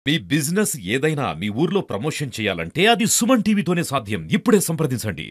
మీ business ఏదైనా మీ ఊర్లో promotion చేయాలంటే అది సుమన్ టీవీతోనే సాధ్యం. ఇప్పుడే సంప్రదించండి.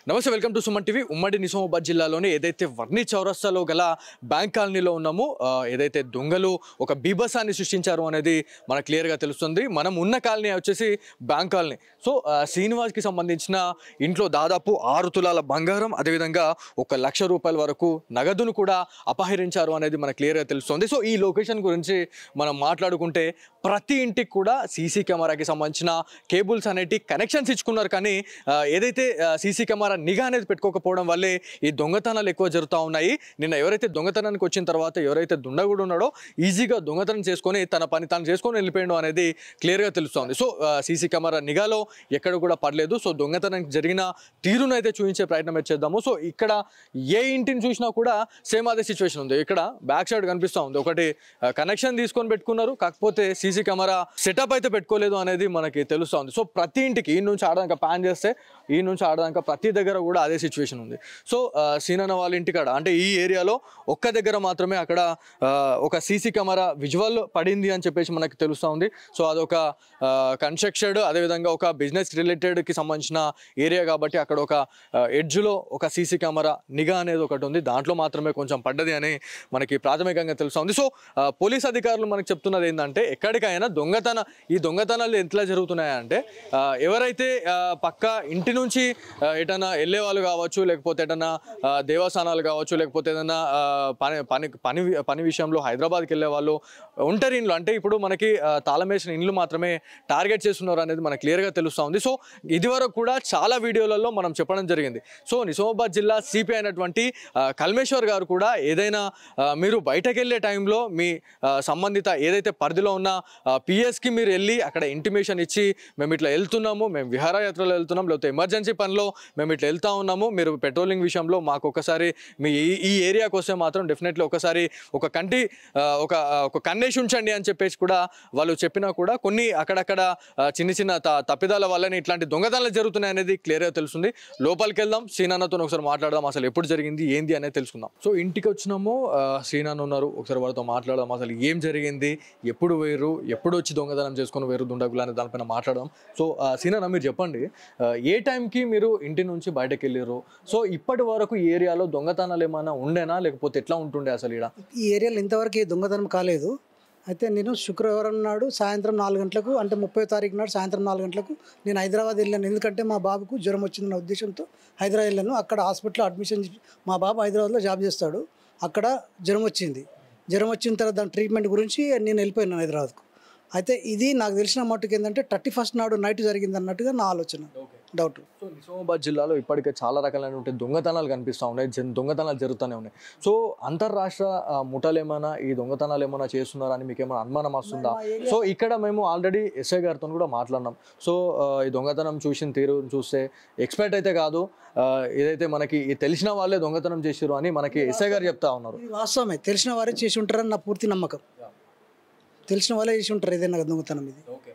నమస్తే, వెల్కమ్ టు సుమన్ టీవీ. ఉమ్మడి నిజామాబాద్ జిల్లాలోని ఏదైతే వర్ణి చౌరస్తాలో గల బ్యాంక్ కాలనీలో ఉన్నామో ఏదైతే దొంగలు ఒక బీభత్సాన్ని సృష్టించారు అనేది మనకు క్లియర్గా తెలుస్తుంది. మనం ఉన్న కాలనీ వచ్చేసి బ్యాంక్ కాలనీ. సో శ్రీనివాస్కి సంబంధించిన ఇంట్లో దాదాపు 6 తులాల బంగారం, అదేవిధంగా 1 లక్ష రూపాయల వరకు నగదును కూడా అపహరించారు అనేది మనకు క్లియర్గా తెలుస్తుంది. సో ఈ లొకేషన్ గురించి మనం మాట్లాడుకుంటే ప్రతి ఇంటికి కూడా సీసీ కెమెరాకి సంబంధించిన కేబుల్స్ అనేటి కనెక్షన్స్ ఇచ్చుకున్నారు. కానీ ఏదైతే సీసీ కెమెరా నిఘా అనేది పెట్టుకోకపోవడం వల్లే ఈ దొంగతనాలు ఎక్కువ జరుగుతూ ఉన్నాయి. నిన్న ఎవరైతే దొంగతనానికి వచ్చిన తర్వాత ఎవరైతే దుండగుడు ఉన్నాడో ఈజీగా దొంగతనం చేసుకొని తన పని తాను చేసుకొని వెళ్ళిపోయాడు అనేది క్లియర్గా తెలుస్తుంది. సో సీసీ కెమెరా నిఘాలో ఎక్కడ కూడా పడలేదు. సో దొంగతనం జరిగిన తీరును అయితే చూపించే ప్రయత్నం అయితే చేద్దాము. సో ఇక్కడ ఏ ఇంటిని చూసినా కూడా సేమ్ అదే సిచ్యువేషన్ ఉంది. ఇక్కడ బ్యాక్ సైడ్ కనిపిస్తూ ఉంది. ఒకటి కనెక్షన్ తీసుకొని పెట్టుకున్నారు, కాకపోతే సీసీ కెమెరా సెటప్ అయితే పెట్టుకోలేదు అనేది మనకి తెలుస్తూ ఉంది. సో ప్రతి ఇంటికి ఈ నుంచి ఆడదాకా ప్యాన్ చేస్తే ఈ నుంచి ఆడదాకా ప్రతి దగ్గర కూడా అదే సిచ్యువేషన్ ఉంది. సో సీనన్న వాళ్ళ ఇంటికాడ అంటే ఈ ఏరియాలో ఒక్క దగ్గర మాత్రమే అక్కడ ఒక సీసీ కెమెరా విజువల్ పడింది అని చెప్పేసి మనకి తెలుస్తూ ఉంది. సో అదొక కన్స్ట్రక్టెడ్, అదేవిధంగా ఒక బిజినెస్ రిలేటెడ్కి సంబంధించిన ఏరియా కాబట్టి అక్కడ ఒక ఎడ్జ్లో ఒక సీసీ కెమెరా నిఘా అనేది ఒకటి ఉంది. దాంట్లో మాత్రమే కొంచెం పడ్డది అని మనకి ప్రాథమికంగా తెలుస్తూ ఉంది. సో పోలీస్ అధికారులు మనకు చెప్తున్నది ఏంటంటే ఎక్కడికైనా ఈ దొంగతనాలు ఎట్లా జరుగుతున్నాయంటే ఎవరైతే పక్క ఇంటి నుంచి ఎటన్నా వెళ్ళే వాళ్ళు కావచ్చు, లేకపోతే ఏదైనా దేవస్థానాలు కావచ్చు, లేకపోతే ఏదైనా పని విషయంలో హైదరాబాద్కి వెళ్ళే వాళ్ళు ఒంటరి ఇండ్లు అంటే ఇప్పుడు మనకి తాళం వేసిన ఇండ్లు మాత్రమే టార్గెట్ చేస్తున్నారు అనేది మనకు క్లియర్గా తెలుస్తూ ఉంది. సో ఇదివరకు కూడా చాలా వీడియోలలో మనం చెప్పడం జరిగింది. సో నిజామాబాద్ జిల్లా సిపి అయినటువంటి కల్మేశ్వర్ గారు కూడా ఏదైనా మీరు బయటకు వెళ్ళే టైంలో మీ సంబంధిత ఏదైతే పరిధిలో ఉన్న పిఎస్కి మీరు వెళ్ళి అక్కడ ఇంటిమేషన్ ఇచ్చి మేము ఇట్లా వెళ్తున్నాము, మేము విహారయాత్రలో వెళ్తున్నాం, లేకపోతే ఎమర్జెన్సీ పనిలో మేము ఇట్లా వెళ్తా ఉన్నాము, మీరు పెట్రోలింగ్ విషయంలో మాకు ఒకసారి మీ ఈ ఏరియాకి వస్తే మాత్రం డెఫినెట్లీ ఒకసారి ఒక కన్నేసి ఉంచండి అని చెప్పేసి కూడా వాళ్ళు చెప్పినా కూడా కొన్ని అక్కడక్కడ చిన్న తప్పిదాల వల్లనే ఇట్లాంటి దొంగతనాలు జరుగుతున్నాయి అనేది క్లియర్గా తెలుస్తుంది. లోపలికి వెళ్దాం, శ్రీనాన్నతో ఒకసారి మాట్లాడదాం, అసలు ఎప్పుడు జరిగింది ఏంది అనేది తెలుసుకుందాం. సో ఇంటికి వచ్చినాము, శ్రీనాన్న ఉన్నారు, ఒకసారి వాళ్ళతో మాట్లాడదాం, అసలు ఏం జరిగింది, ఎప్పుడు వేరు, ఎప్పుడు వచ్చి దొంగతనం చేసుకొని వేరు దుండగులు అనే దానిపైన మాట్లాడదాం. సో శ్రీనాన్న మీరు చెప్పండి, ఏ టైంకి మీరు ఇంటి నుంచి బయటకు వెళ్ళారు? సో ఇప్పటి వరకు ఈ ఏరియాలో దొంగతనాలు ఏమైనా ఉండేనా, లేకపోతే ఎట్లా ఉంటుండే అసలు? ఈ ఏరియాలో ఇంతవరకు దొంగతనం కాలేదు. అయితే నేను శుక్రవారం నాడు సాయంత్రం 4 గంటలకు, అంటే 30వ తారీఖు నాడు సాయంత్రం 4 గంటలకు నేను హైదరాబాద్ వెళ్ళాను. ఎందుకంటే మా బాబుకు జ్వరం వచ్చిందన్న ఉద్దేశంతో హైదరాబాద్ వెళ్ళాను. అక్కడ హాస్పిటల్లో అడ్మిషన్, మా బాబు హైదరాబాద్లో జాబ్ చేస్తాడు, అక్కడ జ్వరం వచ్చింది. జ్వరం వచ్చిన తర్వాత దాని ట్రీట్మెంట్ గురించి నేను వెళ్ళిపోయాను హైదరాబాద్కు. అయితే ఇది నాకు తెలిసిన మట్టుకు ఏంటంటే 31st నాడు నైట్ జరిగింది అన్నట్టుగా నా ఆలోచన, డౌట్. సో నిజామాబాద్ జిల్లాలో ఇప్పటికే చాలా రకాలైన దొంగతనాలు కనిపిస్తూ ఉన్నాయి, దొంగతనాలు జరుగుతూనే ఉన్నాయి. సో అంతర్రాష్ట్ర ముఠాలు ఏమైనా ఈ దొంగతనాలు ఏమైనా చేస్తున్నారని మీకు ఏమైనా అనుమానం వస్తుందా? సో ఇక్కడ మేము ఆల్రెడీ ఎస్ఐ గారితో కూడా మాట్లాడినాం. సో ఈ దొంగతనం చూసిన తీరు చూస్తే ఎక్స్పర్ట్ అయితే కాదు, ఏదైతే మనకి తెలిసిన వాళ్ళే దొంగతనం చేసారు అని మనకి ఎస్ఐ గారు చెప్తా ఉన్నారు. వాస్తవమే, తెలిసిన వారే చేసి ఉంటారని నా పూర్తి నమ్మకం. తెలిసిన వాళ్ళే చేసి ఉంటారు ఏదైనా దొంగతనం ఇది. ఓకే.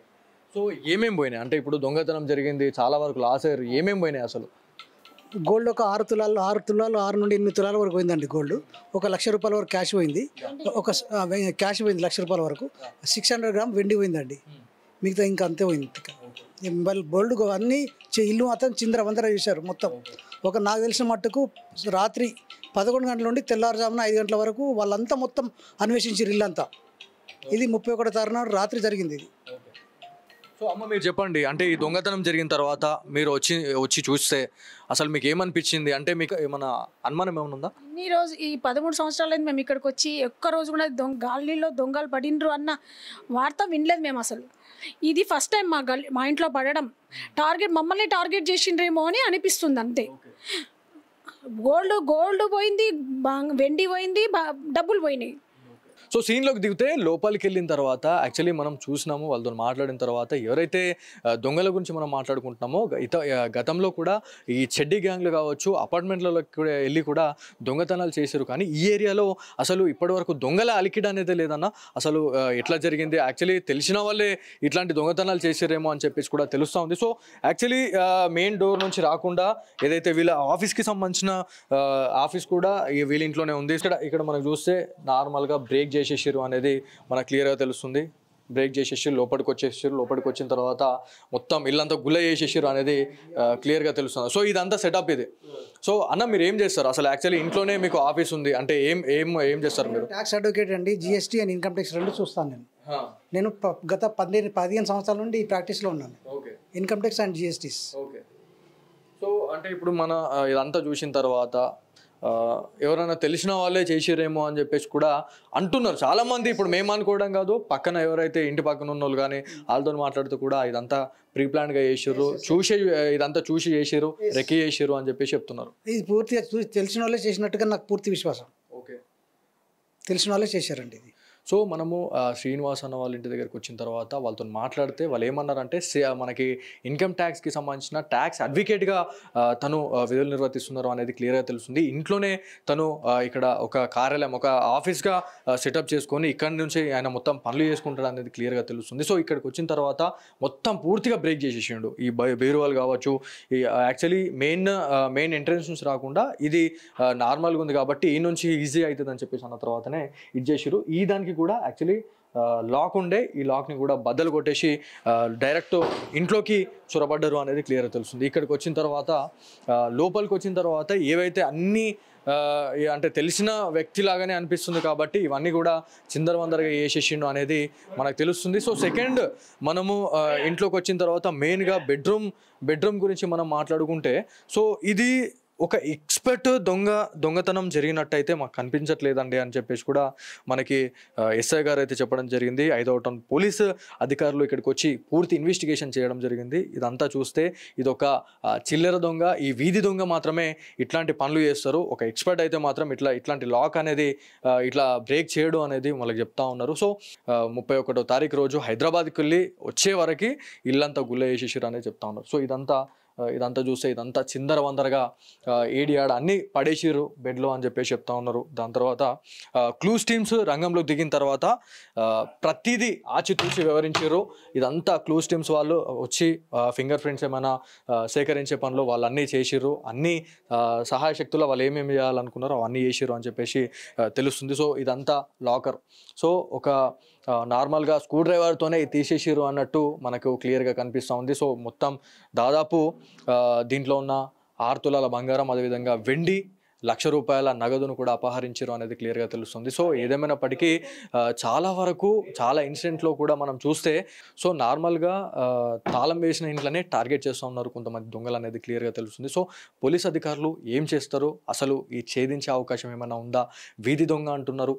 సో ఏమేమి పోయినాయి అంటే ఇప్పుడు దొంగతనం జరిగింది, చాలా వరకు లాస్ అయ్యారు, ఏమేమి పోయినాయి అసలు? గోల్డ్ ఒక 6 తులాలు 6 నుండి 8 తులాల వరకు పోయిందండి. గోల్డ్ 1 లక్ష రూపాయల వరకు క్యాష్ పోయింది. క్యాష్ పోయింది 1 లక్ష రూపాయల వరకు. 600 గ్రామ్ వెండి పోయిందండి. మిగతా ఇంకా అంతే పోయింది. గోల్డ్ అన్నీ ఇల్లు మాత్రం చిందరవందర చేశారు మొత్తం. నాకు తెలిసిన మట్టుకు రాత్రి 11 గంటల నుండి తెల్లారుజామున 5 గంటల వరకు వాళ్ళంతా మొత్తం అన్వేషించారు ఇల్లంతా. ఇది 31వ తారీఖు నాడు రాత్రి జరిగింది ఇది. సో అమ్మ మీరు చెప్పండి, అంటే ఈ దొంగతనం జరిగిన తర్వాత మీరు వచ్చి చూస్తే అసలు మీకు ఏమనిపించింది? అంటే మీకు ఏమైనా అనుమానం ఏమైనా ఉందా? ఈ రోజు ఈ 13 సంవత్సరాలైంది మేము ఇక్కడికి వచ్చి ఒక్కరోజు కూడా గాలిలో దొంగలు పడినరు అన్న వార్త వినలేదు మేము అసలు. ఇది ఫస్ట్ టైం మా ఇంట్లో పడడం. మమ్మల్ని టార్గెట్ చేసిండ్రేమో అని అనిపిస్తుంది అంతే. గోల్డ్ పోయింది, వెండి పోయింది, డబ్బులు పోయినాయి. సో సీన్లోకి దిగితే లోపలికి వెళ్ళిన తర్వాత యాక్చువల్లీ మనం చూసినాము వాళ్ళతో మాట్లాడిన తర్వాత ఎవరైతే దొంగల గురించి మనం మాట్లాడుకుంటున్నామో గతంలో కూడా ఈ చెడ్డీ గ్యాంగ్లు కావచ్చు అపార్ట్మెంట్లలో కూడా వెళ్ళి కూడా దొంగతనాలు చేశారు. కానీ ఈ ఏరియాలో అసలు ఇప్పటివరకు దొంగల అలికిడ అనేది లేదన్న. అసలు ఎట్లా జరిగింది యాక్చువల్లీ తెలిసిన వాళ్ళే ఇట్లాంటి దొంగతనాలు చేశారేమో అని చెప్పేసి కూడా తెలుస్తూ ఉంది. సో యాక్చువల్లీ మెయిన్ డోర్ నుంచి రాకుండా ఏదైతే వీళ్ళ ఆఫీస్కి సంబంధించిన ఆఫీస్ కూడా వీళ్ళ ఇంట్లోనే ఉంది. ఇక్కడ మనకు చూస్తే నార్మల్గా బ్రేక్ చేసేసారు అనేది మనకు క్లియర్గా తెలుస్తుంది. బ్రేక్ చేసేసి లోపలికి వచ్చిన తర్వాత మొత్తం ఇల్లంతా గుల్ల చేసేసారు అనేది క్లియర్గా తెలుస్తుంది. సో ఇదంతా సెటప్ ఇది. సో అన్న మీరు ఏం చేస్తారు అసలు? యాక్చువల్లీ ఇంట్లోనే మీకు ఆఫీస్ ఉంది అంటే ఏం చేస్తారు మీరు? ట్యాక్స్ అడ్వకేట్ అండి. జిఎస్టీ అండ్ ఇన్కమ్ ట్యాక్స్ రెండు చూస్తాను నేను గత 15 సంవత్సరాల నుండి ఈ ప్రాక్టీస్లో ఉన్నాను. Income tax and GSTs. Okay. So అంటే ఇప్పుడు మన ఇదంతా చూసిన తర్వాత ఎవరైనా తెలిసిన వాళ్ళే చేసిరేమో అని చెప్పేసి కూడా అంటున్నారు చాలామంది. ఇప్పుడు మేము అనుకోవడం కాదు, పక్కన ఎవరైతే ఇంటి పక్కన ఉన్న వాళ్ళు కానీ వాళ్ళతో మాట్లాడుతూ కూడా ఇదంతా ప్రీప్లాన్గా చేసిర్రు, ఇదంతా చూసి చేసిర్రు, రెక్కి చేసిర్రు అని చెప్పేసి చెప్తున్నారు. ఇది పూర్తిగా తెలిసిన వాళ్ళే చేసినట్టుగా నాకు పూర్తి విశ్వాసం. ఓకే, తెలిసిన వాళ్ళే చేశారండి ఇది. సో మనము శ్రీనివాస్ అన్న వాళ్ళ ఇంటి దగ్గరికి వచ్చిన తర్వాత వాళ్ళతో మాట్లాడితే వాళ్ళు ఏమన్నారంటే మనకి ఇన్కమ్ ట్యాక్స్కి సంబంధించిన ట్యాక్స్ అడ్వకేట్గా తను విధులు నిర్వర్తిస్తున్నారు అనేది క్లియర్గా తెలుస్తుంది. ఇంట్లోనే తను ఇక్కడ ఒక కార్యాలయం, ఒక ఆఫీస్గా సెటప్ చేసుకొని ఇక్కడి నుంచి ఆయన మొత్తం పనులు చేసుకుంటాడు అనేది క్లియర్గా తెలుస్తుంది. సో ఇక్కడికి వచ్చిన తర్వాత మొత్తం పూర్తిగా బ్రేక్ చేసేసిండు. ఈ బీరువాలు కావచ్చు, ఈ యాక్చువల్లీ మెయిన్ ఎంట్రన్స్ నుంచి రాకుండా ఇది నార్మల్గా ఉంది కాబట్టి ఈ నుంచి ఈజీ అవుతుంది అని చెప్పేసి అన్న తర్వాతనే ఇది చేసిరు. ఈ దానికి కూడా యాక్చువల్లీ లాక్ ఉండే, ఈ లాక్ని కూడా బద్దలు కొట్టేసి డైరెక్ట్ ఇంట్లోకి చొరబడ్డరు అనేది క్లియర్గా తెలుస్తుంది. ఇక్కడికి వచ్చిన తర్వాత లోపలికి వచ్చిన తర్వాత ఏవైతే అన్నీ అంటే తెలిసిన వ్యక్తిలాగానే అనిపిస్తుంది కాబట్టి ఇవన్నీ కూడా చిందరవందరగా వేసేసిండు అనేది మనకు తెలుస్తుంది. సో సెకండ్ మనము ఇంట్లోకి వచ్చిన తర్వాత మెయిన్గా బెడ్రూమ్ గురించి మనం మాట్లాడుకుంటే, సో ఇది ఒక ఎక్స్పర్ట్ దొంగతనం జరిగినట్టయితే మాకు కనిపించట్లేదండి అని చెప్పేసి కూడా మనకి ఎస్ఐ గారు అయితే చెప్పడం జరిగింది. 5వ టౌన్ పోలీసు అధికారులు ఇక్కడికి వచ్చి పూర్తి ఇన్వెస్టిగేషన్ చేయడం జరిగింది. ఇదంతా చూస్తే ఇది ఒక చిల్లర దొంగ, ఈ వీధి దొంగ మాత్రమే ఇట్లాంటి పనులు చేస్తారు. ఒక ఎక్స్పర్ట్ అయితే మాత్రం ఇట్లాంటి లాక్ అనేది ఇట్లా బ్రేక్ చేయడం అనేది వాళ్ళకి చెప్తా ఉన్నారు. సో 31వ తారీఖు రోజు హైదరాబాద్కి వెళ్ళి వచ్చే వరకు ఇల్లంతా గుల్ల వేసేసారు అనేది చెప్తా ఉన్నారు. సో ఇదంతా చూస్తే ఇదంతా చిందరవందరగా ఏడియాడ అన్నీ పడేసిర్రు బెడ్లో అని చెప్పేసి చెప్తా ఉన్నారు. దాని తర్వాత క్లూస్ టీమ్స్ రంగంలో దిగిన తర్వాత ప్రతిదీ ఆచితూచి వివరించారు. ఇదంతా క్లూస్ టీమ్స్ వాళ్ళు వచ్చి ఫింగర్ ప్రింట్స్ ఏమైనా సేకరించే పనులు వాళ్ళు అన్నీ చేసిర్రు. అన్నీ సహాయ శక్తులు వాళ్ళు ఏమేమి చేయాలనుకున్నారో అవన్నీ చేసిర్రు అని చెప్పేసి తెలుస్తుంది. సో ఇదంతా లాకర్. సో ఒక నార్మల్గా స్క్రూ డ్రైవర్తోనే తీసేసిర్రు అన్నట్టు మనకు క్లియర్గా కనిపిస్తూ ఉంది. సో మొత్తం దాదాపు దీంట్లో ఉన్న 6 తులాల బంగారం, అదేవిధంగా వెండి, ₹1,00,000 నగదును కూడా అపహరించారు అనేది క్లియర్గా తెలుస్తుంది. సో ఏదేమైనప్పటికీ చాలా వరకు చాలా ఇన్సిడెంట్లో కూడా మనం చూస్తే సో నార్మల్గా తాళం వేసిన ఇంట్లోనే టార్గెట్ చేస్తూ ఉన్నారు కొంతమంది దొంగలు అనేది క్లియర్గా తెలుస్తుంది. సో పోలీస్ అధికారులు ఏం చేస్తారు, అసలు ఈ ఛేదించే అవకాశం ఏమైనా ఉందా? వీధి దొంగ అంటున్నారు,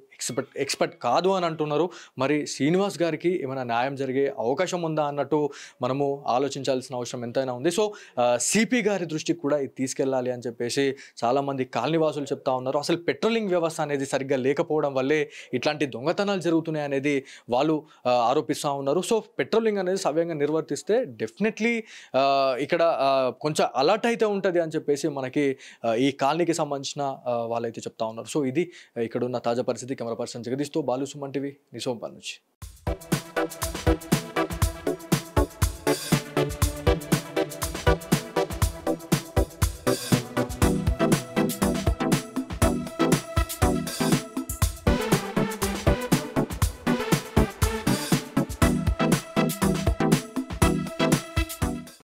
ఎక్స్పర్ట్ కాదు అని అంటున్నారు. మరి శ్రీనివాస్ గారికి ఏమైనా న్యాయం జరిగే అవకాశం ఉందా అన్నట్టు మనము ఆలోచించాల్సిన అవసరం ఎంతైనా ఉంది. సో సిపి గారి దృష్టికి కూడా ఇది తీసుకెళ్ళాలి అని చెప్పేసి చాలామంది కాలనీవాసులు చెప్తా ఉన్నారు. అసలు పెట్రోలింగ్ వ్యవస్థ అనేది సరిగ్గా లేకపోవడం వల్లే ఇట్లాంటి దొంగతనాలు జరుగుతున్నాయి అనేది వాళ్ళు ఆరోపిస్తూ ఉన్నారు. సో పెట్రోలింగ్ అనేది సవ్యంగా నిర్వర్తిస్తే డెఫినెట్లీ ఇక్కడ కొంచెం అలర్ట్ అయితే ఉంటుంది అని చెప్పేసి మనకి ఈ కాలనీకి సంబంధించిన వాళ్ళైతే చెప్తా ఉన్నారు. సో ఇది ఇక్కడ ఉన్న తాజా పరిస్థితి. కెమెరా పర్సన్ జగదీష్తో బాలు, సుమన్ టీవీ, నిజామాబాద్ నుంచి.